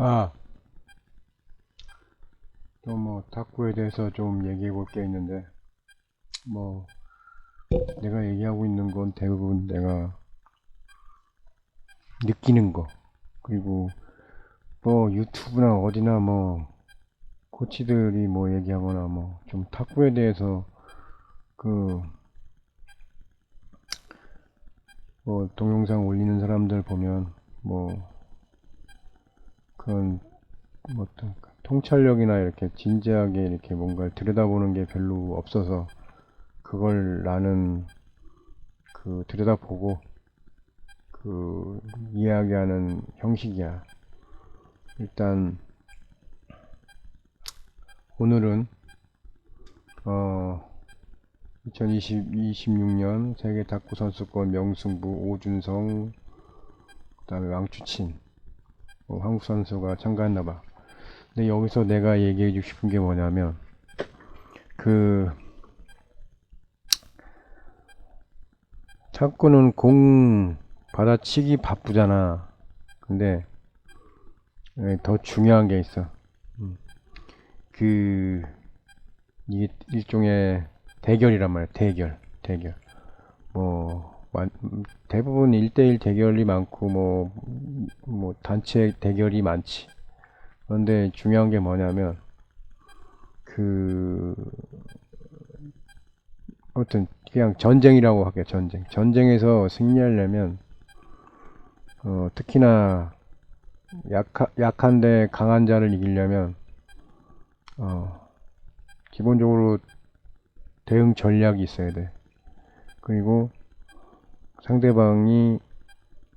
아, 또 뭐 탁구에 대해서 좀 얘기해 볼 게 있는데, 뭐 내가 얘기하고 있는 건 대부분 내가 느끼는 거, 그리고 뭐 유튜브나 어디나 뭐 코치들이 뭐 얘기하거나 뭐 좀 탁구에 대해서 그 뭐 동영상 올리는 사람들 보면 뭐 그런 뭐 어떤 통찰력이나 이렇게 진지하게 이렇게 뭔가를 들여다보는 게 별로 없어서 그걸 나는 들여다보고 이야기하는 형식이야. 일단 오늘은 2026년 세계 탁구 선수권 명승부 오준성, 그다음에 왕추친, 한국 선수가 참가했나 봐. 근데 여기서 내가 얘기해주고 싶은 게 뭐냐면 그 탁구는 공 받아치기 바쁘잖아. 근데 더 중요한 게 있어. 그 이게 일종의 대결이란 말이야. 대결. 뭐 대부분 1대1 대결이 많고 뭐 단체 대결이 많지. 그런데 중요한 게 뭐냐면 그 아무튼 그냥 전쟁이라고 할게요. 전쟁에서 승리하려면 특히나 약한데 강한 자를 이기려면 기본적으로 대응 전략이 있어야 돼. 그리고 상대방이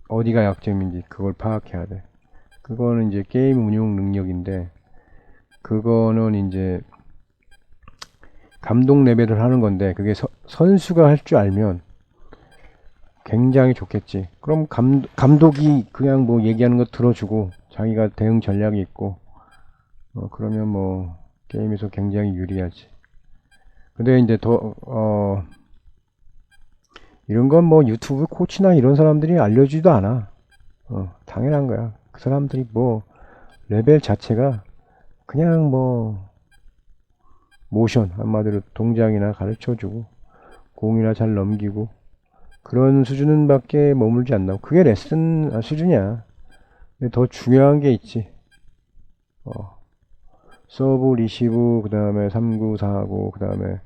어디가 약점인지 그걸 파악해야 돼. 그거는 이제 게임 운용 능력인데, 그거는 이제 감독 레벨을 하는 건데, 그게 선수가 할 줄 알면 굉장히 좋겠지. 그럼 감독이 그냥 뭐 얘기하는 거 들어주고 자기가 대응 전략이 있고, 그러면 뭐 게임에서 굉장히 유리하지. 근데 이제 이런 건 뭐 유튜브 코치나 이런 사람들이 알려주지도 않아. 당연한 거야. 그 사람들이 뭐 레벨 자체가 그냥 뭐 모션, 한마디로 동작이나 가르쳐주고 공이나 잘 넘기고 그런 수준은 밖에 머물지 않나. 그게 레슨 수준이야. 근데 더 중요한 게 있지. 서브, 리시브, 그 다음에 3구, 4구, 그 다음에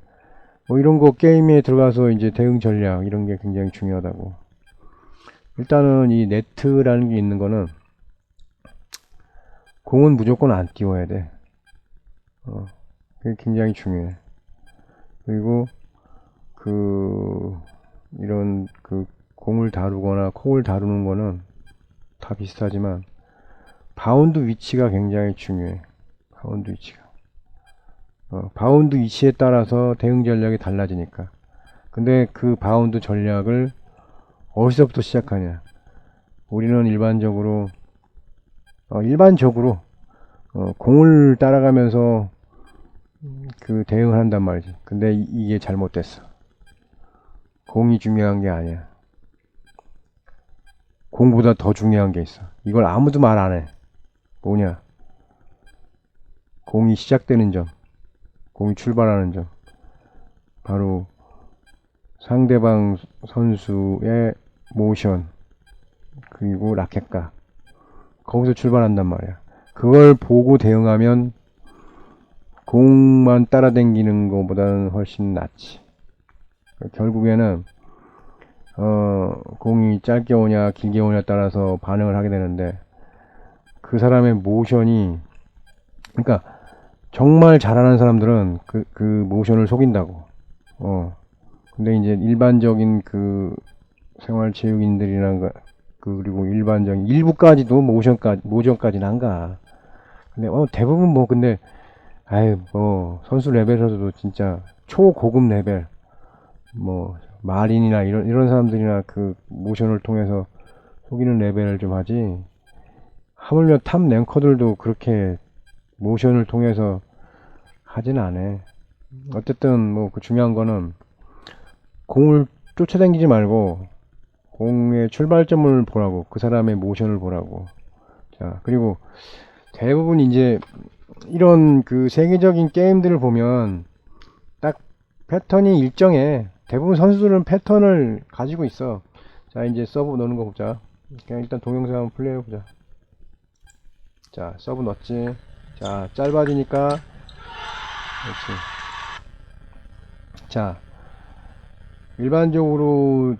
뭐 이런 거 게임에 들어가서 이제 대응 전략 이런 게 굉장히 중요하다고. 일단은 이 네트라는 게 있는 거는 공은 무조건 안 띄워야 돼. 그게 굉장히 중요해. 그리고 이런 공을 다루거나 콩을 다루는 거는 다 비슷하지만 바운드 위치가 굉장히 중요해. 바운드 위치가. 바운드 위치에 따라서 대응 전략이 달라지니까. 근데 그 바운드 전략을 어디서부터 시작하냐? 우리는 일반적으로 공을 따라가면서 대응을 한단 말이지. 근데 이게 잘못됐어. 공이 중요한 게 아니야. 공보다 더 중요한 게 있어. 이걸 아무도 말 안 해. 뭐냐? 공이 시작되는 점, 공이 출발하는 점. 바로 상대방 선수의 모션, 그리고 라켓각. 거기서 출발한단 말이야. 그걸 보고 대응하면 공만 따라다니는 것보다는 훨씬 낫지. 결국에는 공이 짧게 오냐 길게 오냐에 따라서 반응을 하게 되는데, 그 사람의 모션이, 그러니까 정말 잘하는 사람들은 그 모션을 속인다고. 근데 이제 일반적인 생활체육인들이나 그리고 일반적인 일부까지도 모션까지는 안 가. 근데 대부분 뭐 근데 아유 뭐 선수 레벨에서도 진짜 초고급 레벨, 뭐 마린이나 이런 사람들이나 그 모션을 통해서 속이는 레벨을 좀 하지. 하물며 탑 랭커들도 그렇게 모션을 통해서 하진 않아. 어쨌든 뭐 그 중요한 거는 공을 쫓아다니지 말고 공의 출발점을 보라고, 그 사람의 모션을 보라고. 자, 그리고 대부분 이제 이런 그 세계적인 게임들을 보면 딱 패턴이 일정해. 대부분 선수들은 패턴을 가지고 있어. 자, 이제 서브 넣는 거 보자. 그냥 일단 동영상 한번 플레이해 보자. 자, 서브 넣었지. 자, 짧아지니까 그렇지. 자, 일반적으로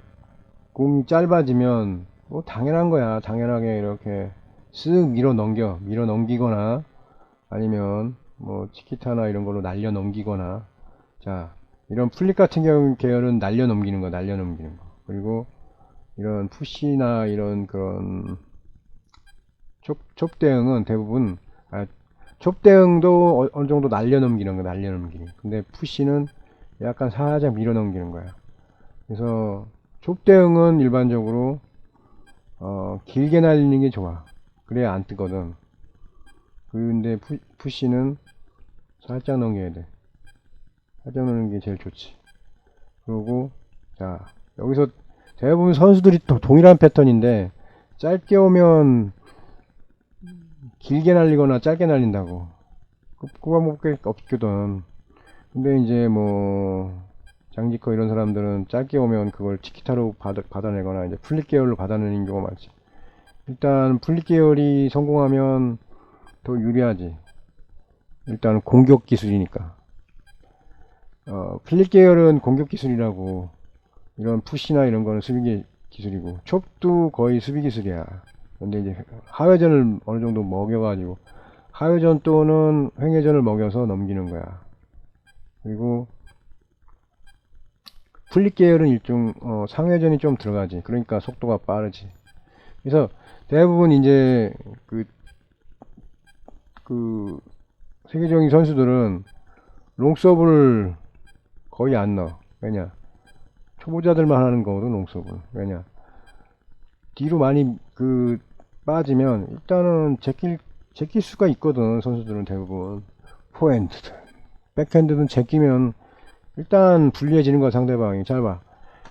공이 짧아지면 뭐 당연한 거야. 당연하게 이렇게 쓱 밀어 넘기거나 아니면 뭐 치키타나 이런 걸로 날려 넘기거나. 자, 이런 플립 같은 경우 계열은 날려 넘기는 거, 날려 넘기는 거. 그리고 이런 푸시나 이런 그런 촉 대응은 대부분 촉 대응도 어느 정도 날려 넘기는 거, 날려 넘기는. 근데 푸시는 약간 살짝 밀어 넘기는 거야. 그래서 촉 대응은 일반적으로 길게 날리는 게 좋아. 그래야 안 뜨거든. 근데 푸시는 살짝 넘겨야 돼. 살짝 넘는 게 제일 좋지. 그리고 자, 여기서 대부분 선수들이 동일한 패턴인데 짧게 오면 길게 날리거나 짧게 날린다고. 그 방법밖에 없거든. 근데 이제 뭐 장지커 이런 사람들은 짧게 오면 그걸 치키타로 받아내거나 이제 플립 계열로 받아내는 경우가 많지. 일단 플립 계열이 성공하면 더 유리하지. 일단 공격 기술이니까. 플립 계열은 공격 기술이라고. 이런 푸시나 이런 거는 수비 기술이고, 촉도 거의 수비 기술이야. 근데 이제 하회전을 어느 정도 먹여가지고 하회전 또는 횡회전을 먹여서 넘기는 거야. 그리고 플립 계열은 일종 상회전이 좀 들어가지. 그러니까 속도가 빠르지. 그래서 대부분 이제 그 세계적인 선수들은 롱서브를 거의 안 넣어. 왜냐? 초보자들만 하는 거거든, 롱서브는. 왜냐? 뒤로 많이 빠지면 일단은 제낄 수가 있거든. 선수들은 대부분 포핸드든 백핸드든 제끼면 일단 불리해지는 거야. 상대방이. 잘 봐.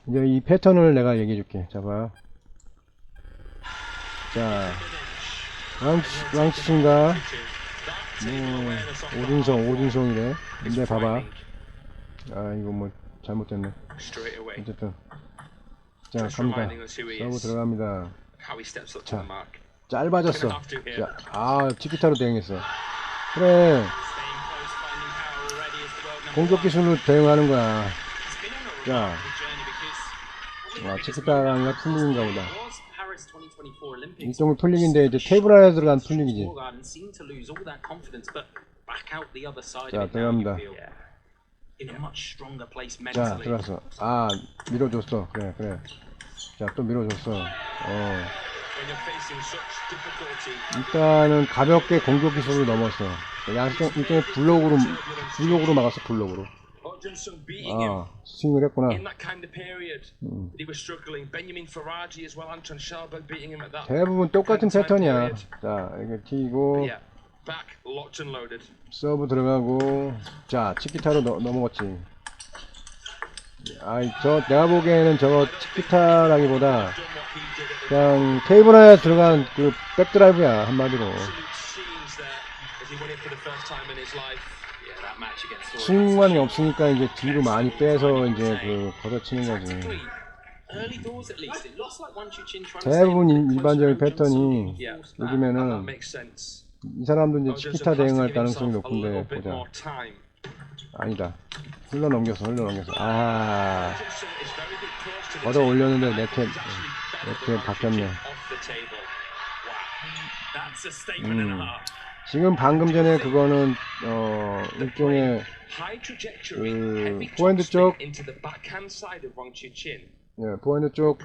이제 이 패턴을 내가 얘기해 줄게. 자, 봐. 자, 왕치신가 오진성이래. 근데 봐봐. 아, 이거 뭐 잘못됐네. 어쨌든 자, 갑니다. 서브 들어갑니다. 자, 짧아졌어. 자, 아, 치키타로 대응했어. 그래, 공격 기술로 대응하는 거야. 자, 치키타가 아니라 풀릭인가 보다. 일종의 풀릭인데 이제 테이블 안에 들어간 풀릭이지. 자, 들어갑니다. 자, 들어갔어. 아, 밀어줬어. 그래. 자, 또 밀어줬어. 일단은 가볍게 공격 기술로 넘었어. 일종의 블록으로 막았어. 블록으로. 아, 스윙을 했구나. 대부분 똑같은 패턴이야. 자, 이렇게 튀고 서브 들어가고. 자, 치키타로 넘어갔지. 아이, 내가 보기에는 저거 치키타라기보다 그냥 테이블 안에 들어간 그 백드라이브야, 한마디로. 승관이 없으니까 이제 뒤로 많이 빼서 이제 걷어치는 거지. 대부분 일반적인 패턴이 요즘에는 이 사람도 이제 치키타 대응할 가능성이 높은데 보자. 아니다. 흘러 넘겼어. 아, 걷어 올렸는데 네트 박혔네. 지금 방금 전에 그거는 일종의 포핸드 쪽, 포핸드 쪽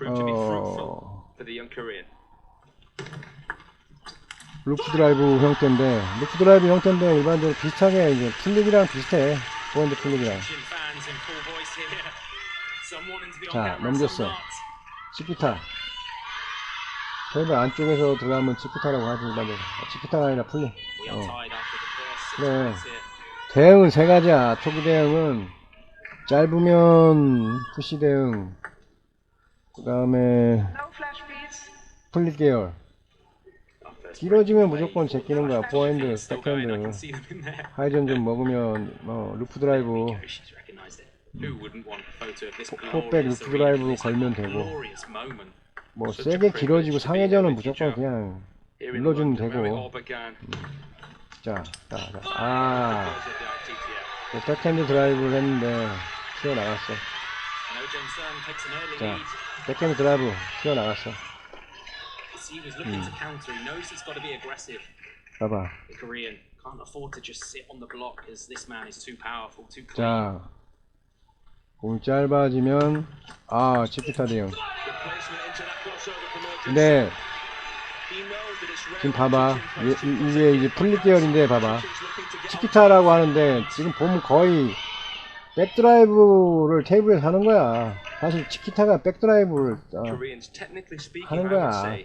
루프 드라이브 형태인데 일반적으로 비슷하게 이제 플립이랑 비슷해. 포핸드 플립이랑. 자, 넘겼어. 치키타. 테이블 안쪽에서 들어가면 치키타라고 하지. 일반적으로. 치키타가 아니라 플립. 그래. 대응은 세 가지야. 초기 대응은 짧으면 푸시 대응, 그 다음에 플립 계열, 길어지면 무조건 제끼는 거야. 포핸드, 백핸드, 하이전 좀 먹으면 루프 드라이브, 포백 루프 드라이브 걸면 되고, 뭐 세게 길어지고 상회전은 무조건 그냥 눌러주면 되고. 자, 백핸드 드라이브를 했는데 튀어나갔어. 자, 백핸드 드라이브 튀어나갔어. 봐봐. 자, 공이 짧아지면 치키타 대응. 근데 지금 봐봐. 이게 이제 풀립 계열인데 봐봐. 치키타라고 하는데 지금 보면 거의 백드라이브를 테이블에서 하는 거야. 사실 치키타가 백드라이브를 하는 거야.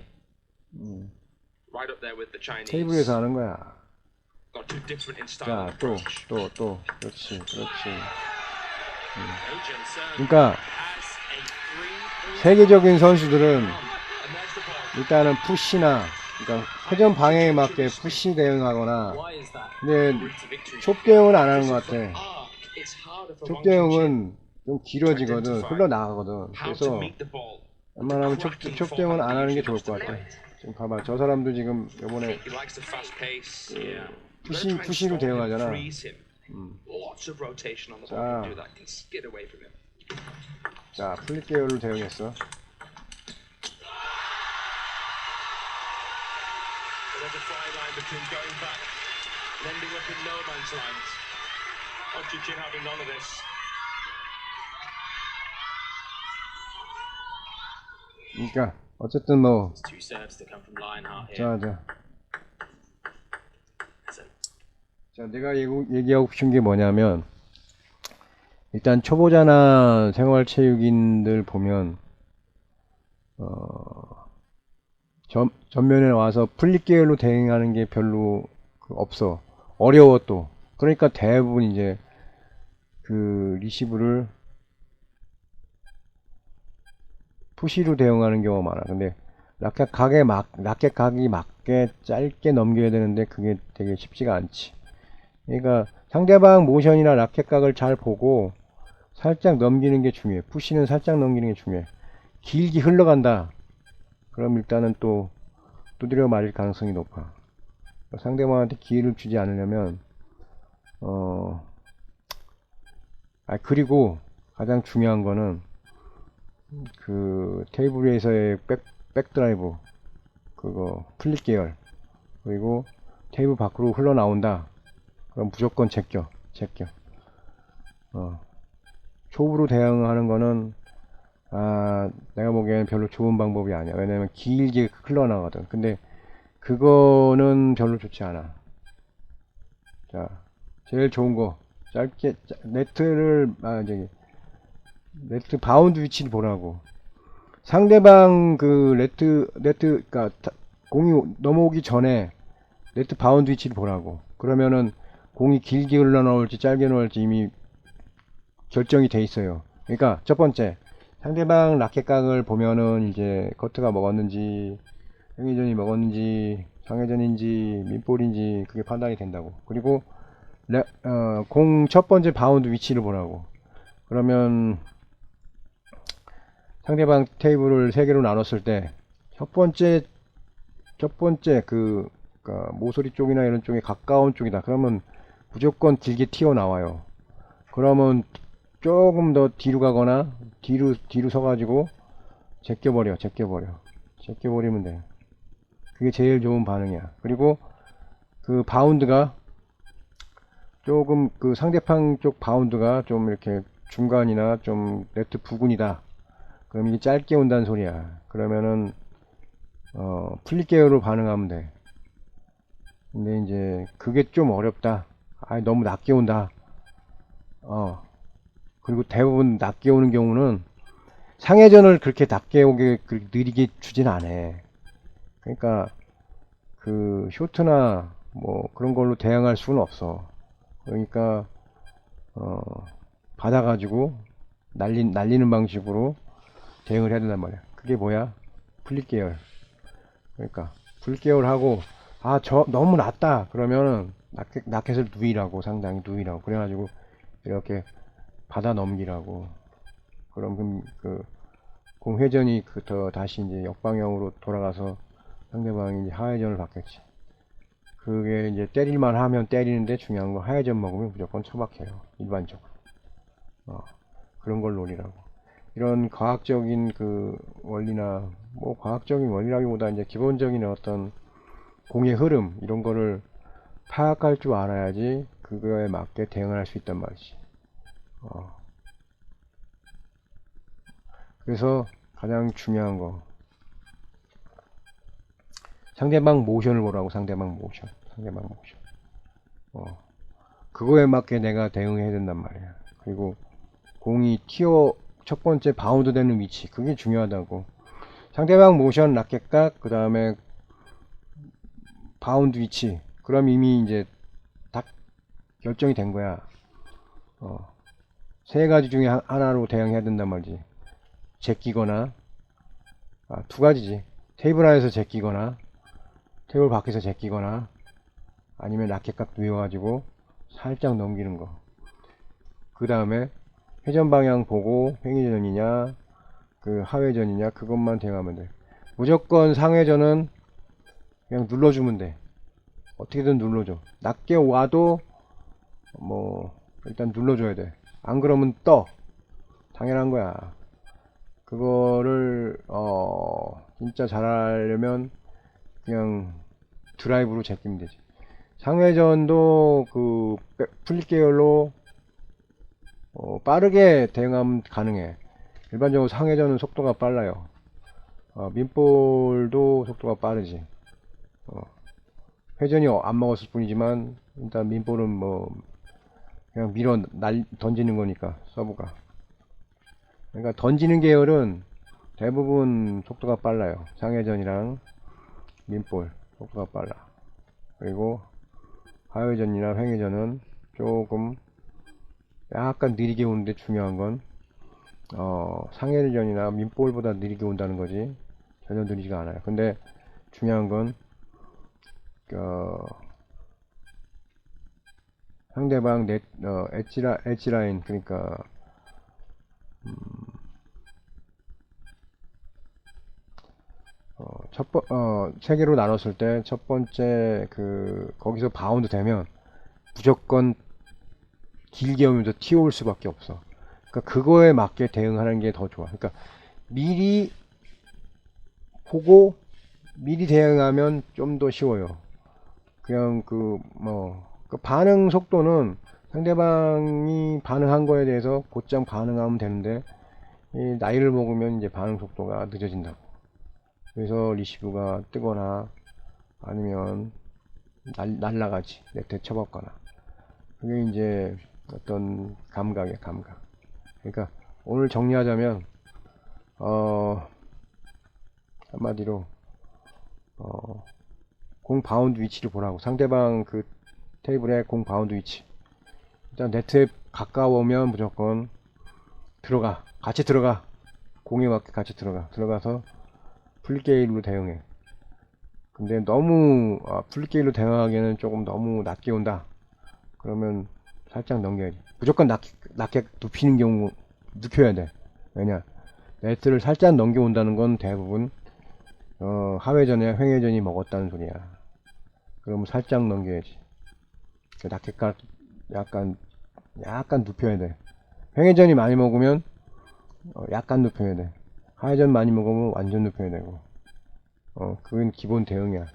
테이블에서 하는 거야. 자, 또. 그렇지. 그러니까 세계적인 선수들은 일단은 푸시나, 그러니까 회전 방향에 맞게 푸시 대응하거나, 근데 촉 대응은 안 하는 것 같아. 촉 대응은 좀 길어지거든, 흘러나가거든. 그래서 웬만하면 촉 대응은 안 하는 게 좋을 것 같아. 지금 봐봐, 저 사람도 지금 요번에 푸시로 대응하잖아. 자, 플립 계열로 대응했어. There's a fine line between going back and ending up in no man's land. Ochichi having none of this. 그러니까 어쨌든 뭐 Two serves to come from Lionheart 자, here. 내가 얘기하고 싶은 게 뭐냐면, 일단 초보자나 생활체육인들 보면 전면에 와서 플립 계열로 대응하는 게 별로 없어. 어려워 또. 그러니까 대부분 이제 그 리시브를 푸시로 대응하는 경우가 많아. 근데 라켓 각이 맞게 짧게 넘겨야 되는데 그게 되게 쉽지가 않지. 그러니까 상대방 모션이나 라켓 각을 잘 보고 살짝 넘기는 게 중요해. 푸시는 살짝 넘기는 게 중요해. 길게 흘러간다. 그럼 일단은 또 두드려 맞을 가능성이 높아. 상대방한테 기회를 주지 않으려면 그리고 가장 중요한 거는 그 테이블 위에서의 백드라이브, 그거 플립 계열, 그리고 테이블 밖으로 흘러나온다. 그럼 무조건 제껴. 초보로 대응하는 거는 내가 보기에는 별로 좋은 방법이 아니야. 왜냐면 길게 흘러나가거든. 근데 그거는 별로 좋지 않아. 자, 제일 좋은 거 짧게 네트 바운드 위치를 보라고. 상대방 그 그러니까 공이 넘어오기 전에 네트 바운드 위치를 보라고. 그러면은 공이 길게 흘러나올지 짧게 나올지 이미 결정이 돼 있어요. 그러니까 첫 번째, 상대방 라켓각을 보면은 이제 커트가 먹었는지, 상회전이 먹었는지, 상회전인지, 민볼인지 그게 판단이 된다고. 그리고 공 첫 번째 바운드 위치를 보라고. 그러면 상대방 테이블을 3개로 나눴을 때 첫 번째 그러니까 모서리 쪽이나 이런 쪽에 가까운 쪽이다. 그러면 무조건 길게 튀어나와요. 그러면 조금 더 뒤로 가거나 뒤로 서가지고 제껴버리면 돼. 그게 제일 좋은 반응이야. 그리고 그 바운드가 조금 그 상대방 쪽 바운드가 좀 이렇게 중간이나 좀 네트 부근이다. 그럼 이게 짧게 온다는 소리야. 그러면은 플립 계열로 반응하면 돼. 근데 이제 그게 좀 어렵다. 너무 낮게 온다. 그리고 대부분 낮게 오는 경우는 상회전을 그렇게 낮게 오게 느리게 주진 않아. 그러니까 그 쇼트나 뭐 그런 걸로 대응할 수는 없어. 그러니까 받아가지고 날리는 방식으로 대응을 해야 된단 말이야. 그게 뭐야? 플립 계열. 그러니까 불개울하고 아 저 너무 낮다 그러면은 라켓을 누이라고, 상당히 누이라고, 그래가지고 이렇게 받아 넘기라고. 그럼 공 회전이 더 다시 이제 역방향으로 돌아가서 상대방이 이제 하회전을 받겠지. 그게 이제 때릴만 하면 때리는데, 중요한 건 하회전 먹으면 무조건 처박혀요, 일반적으로. 그런 걸 노리라고. 이런 과학적인 원리나, 뭐 과학적인 원리라기보다 이제 기본적인 어떤 공의 흐름, 이런 거를 파악할 줄 알아야지 그거에 맞게 대응을 할 수 있단 말이지. 그래서 가장 중요한 거, 상대방 모션을 보라고. 상대방 모션. 그거에 맞게 내가 대응해야 된단 말이야. 그리고 공이 첫 번째 바운드 되는 위치, 그게 중요하다고. 상대방 모션, 라켓각, 그 다음에 바운드 위치, 그럼 이미 이제 다 결정이 된 거야. 세 가지 중에 하나로 대응해야 된단 말이지. 제끼거나, 두 가지지. 테이블 안에서 제끼거나, 테이블 밖에서 제끼거나, 아니면 라켓각 누워가지고 살짝 넘기는 거. 그 다음에 회전 방향 보고 횡회전이냐 하회전이냐, 그것만 대응하면 돼. 무조건 상회전은 그냥 눌러주면 돼. 어떻게든 눌러줘. 낮게 와도 뭐 일단 눌러줘야 돼. 안 그러면 떠. 당연한 거야. 그거를 진짜 잘하려면 그냥 드라이브로 제끼면 되지. 상회전도 플립 계열로 빠르게 대응하면 가능해. 일반적으로 상회전은 속도가 빨라요. 민볼도 속도가 빠르지. 회전이 안 먹었을 뿐이지만 일단 민볼은 뭐 그냥 던지는 거니까, 서브가. 그러니까 던지는 계열은 대부분 속도가 빨라요. 상회전이랑 민볼 속도가 빨라. 그리고 하회전이나 횡회전은 조금 약간 느리게 오는데, 중요한 건 상회전이나 민볼보다 느리게 온다는 거지, 전혀 느리지가 않아요. 근데 중요한 건 상대방 엣지 라인, 그러니까 세 개로 나눴을 때 첫 번째 거기서 바운드 되면 무조건 길게 오면서 튀어올 수밖에 없어. 그러니까 그거에 맞게 대응하는 게 더 좋아. 그러니까 미리 보고 미리 대응하면 좀 더 쉬워요. 그냥 반응 속도는 상대방이 반응한 거에 대해서 곧장 반응하면 되는데, 이 나이를 먹으면 이제 반응 속도가 늦어진다고. 그래서 리시브가 뜨거나 아니면 날라가지, 네트에 쳐박거나. 그게 이제 어떤 감각이야, 감각. 그러니까 오늘 정리하자면 한마디로 공 바운드 위치를 보라고. 상대방 테이블의 공 바운드 위치. 일단 네트에 가까우면 무조건 같이 들어가. 공에 맞게 같이 들어가서 풀게임으로 대응해. 근데 너무 풀게임으로 대응하기에는 조금 너무 낮게 온다. 그러면 살짝 넘겨야지. 무조건 낮게 눕히는 경우 눕혀야 돼. 왜냐, 네트를 살짝 넘겨온다는 건 대부분 하회전이나 횡회전이 먹었다는 소리야. 그러면 살짝 넘겨야지. 낮게까지 약간 눕혀야 돼. 횡회전이 많이 먹으면 약간 눕혀야 돼. 하회전 많이 먹으면 완전 눕혀야 되고. 그건 기본 대응이야.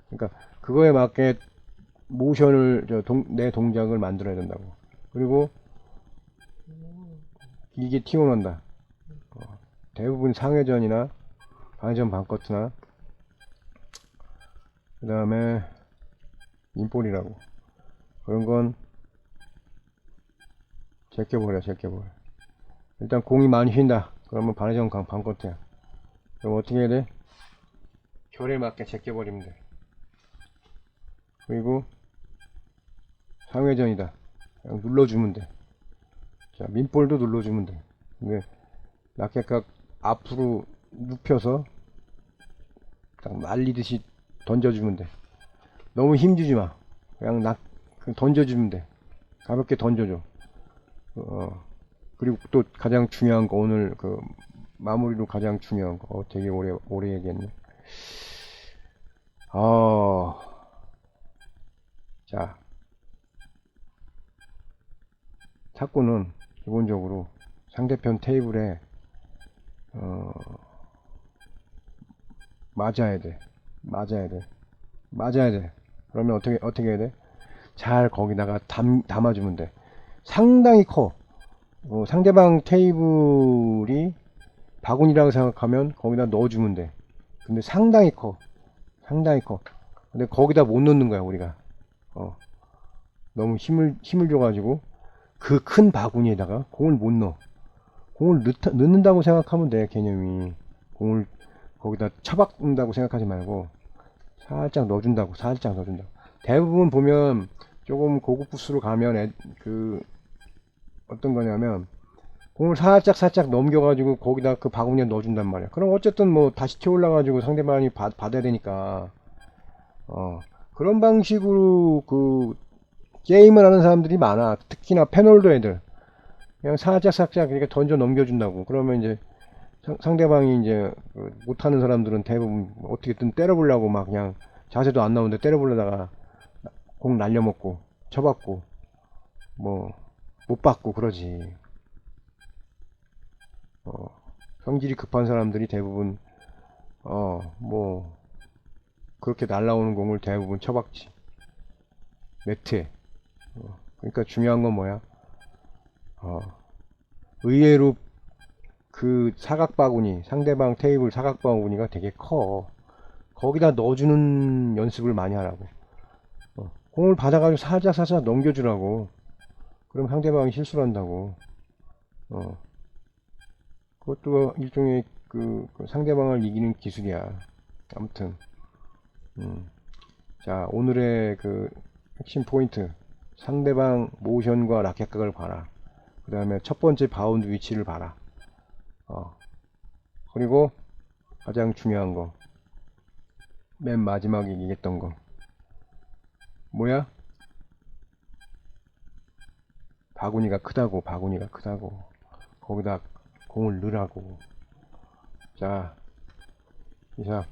그러니까 그거에 맞게 모션을 내 동작을 만들어야 된다고. 그리고 길게 튀어나온다. 대부분 상회전이나 반회전 반커트나 그 다음에 인볼이라고. 그런 건 제껴버려. 일단 공이 많이 휜다. 그러면 반회전 반커트야. 그럼 어떻게 해야 돼? 결에 맞게 제껴버리면 돼. 그리고 상회전이다. 그냥 눌러주면 돼. 자, 민볼도 눌러주면 돼. 근데 라켓각 앞으로 눕혀서 딱 말리듯이 던져주면 돼. 너무 힘주지 마. 그냥 그냥 던져주면 돼. 가볍게 던져줘. 그리고 또 가장 중요한 거, 오늘 그 마무리로 가장 중요한 거. 되게 오래 얘기했네. 자, 탁구는 기본적으로 상대편 테이블에 맞아야 돼. 그러면 어떻게 해야 돼? 잘 거기다가 담아주면 돼. 상당히 커. 상대방 테이블이 바구니라고 생각하면 거기다 넣어주면 돼. 근데 상당히 커. 근데 거기다 못 넣는 거야, 우리가. 너무 힘을 줘가지고 그 큰 바구니에다가 공을 못 넣어. 공을 넣는다고 생각하면 돼, 개념이. 공을 거기다 처박는다고 생각하지 말고 살짝 넣어준다고. 대부분 보면 조금 고급 부스로 가면 어떤 거냐면 공을 살짝 넘겨가지고 거기다 그 바구니에 넣어준단 말이야. 그럼 어쨌든 뭐 다시 튀어 올라가지고 상대방이 받아야 되니까 그런 방식으로 그 게임을 하는 사람들이 많아. 특히나 페놀도 애들 그냥 살짝 이렇게 던져 넘겨준다고. 그러면 이제 상대방이 이제 못하는 사람들은 대부분 어떻게든 때려보려고 막 그냥 자세도 안 나오는데 때려보려다가 공 날려먹고 쳐받고 뭐 못 받고 그러지. 성질이 급한 사람들이 대부분 뭐 그렇게 날라오는 공을 대부분 쳐박지, 네트에. 그러니까 중요한 건 뭐야? 의외로 그 사각바구니, 상대방 테이블 사각바구니가 되게 커. 거기다 넣어주는 연습을 많이 하라고. 공을 받아가지고 살짝 넘겨주라고. 그럼 상대방이 실수를 한다고. 그것도 일종의 그 상대방을 이기는 기술이야. 아무튼 자, 오늘의 그 핵심 포인트, 상대방 모션과 라켓각을 봐라. 그 다음에 첫 번째 바운드 위치를 봐라. 그리고 가장 중요한 거, 맨 마지막에 얘기했던 거 뭐야? 바구니가 크다고. 거기다 공을 넣으라고. 자, 이상